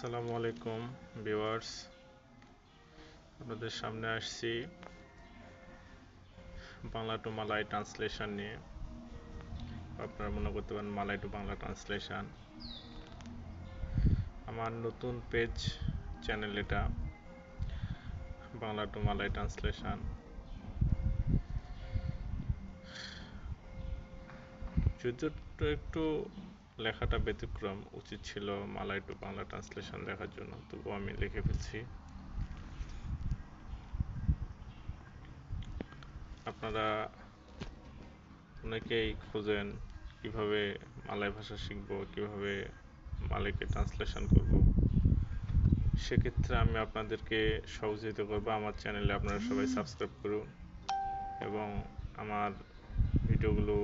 আসসালামু আলাইকুম ভিউয়ার্স, আপনাদের সামনে আসছি বাংলা টু মালয় ট্রান্সলেশন নিয়ে। আপনারা মনে করতে পারেন মালয় টু বাংলা ট্রান্সলেশন। আমার নতুন পেজ চ্যানেল এটা, বাংলা টু মালয় ট্রান্সলেশন। যদিও একটু লেখাটা ব্যতিক্রম, উচিত ছিল মালয় টু বাংলা ট্রান্সলেশন লেখার জন্য, তবুও আমি লিখে ফেলছি। আপনারা অনেকেই খোঁজেন কিভাবে মালয় ভাষা শিখবো, কিভাবে মালয়কে ট্রান্সলেশন করব। সেক্ষেত্রে আমি আপনাদেরকে সহযোগিতা করব। আমার চ্যানেলে আপনারা সবাই সাবস্ক্রাইব করুন এবং আমার ভিডিওগুলো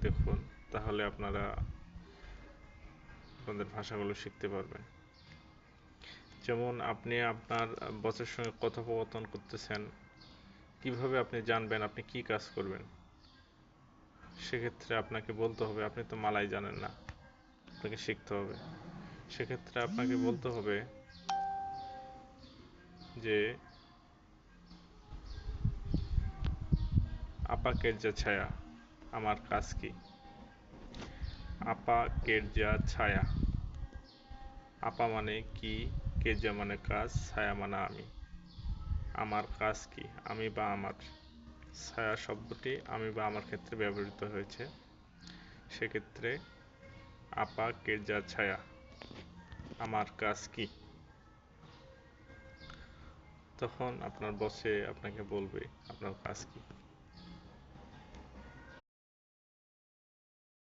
দেখুন, তাহলে আপনারা আপনাদের ভাষাগুলো শিখতে পারবেন। যেমন আপনি আপনার বসের সঙ্গে কথোপকথন করতেছেন, কিভাবে আপনি জানবেন আপনি কি কাজ করবেন? সেক্ষেত্রে আপনাকে বলতে হবে আপনি তো মালয় জানেন না, আপনাকে শিখতে হবে। সেক্ষেত্রে আপনাকে বলতে হবে যে আপা কেরজা ছায়া, আমার কাজ কি? আপা কেরজা ছায়া, আপা মানে কি, কেরজা মানে কাজ, ছায়া মানে আমি। আমার কাজ কি, আমি বা আমার। ছায়া শব্দটি আমি বা আমার ক্ষেত্রে ব্যবহৃত হয়েছে। সেক্ষেত্রে আপা কেরজা ছায়া, আমার কাজ কি? তখন আপনার বসে আপনাকে বলবে আপনার কাজ কি।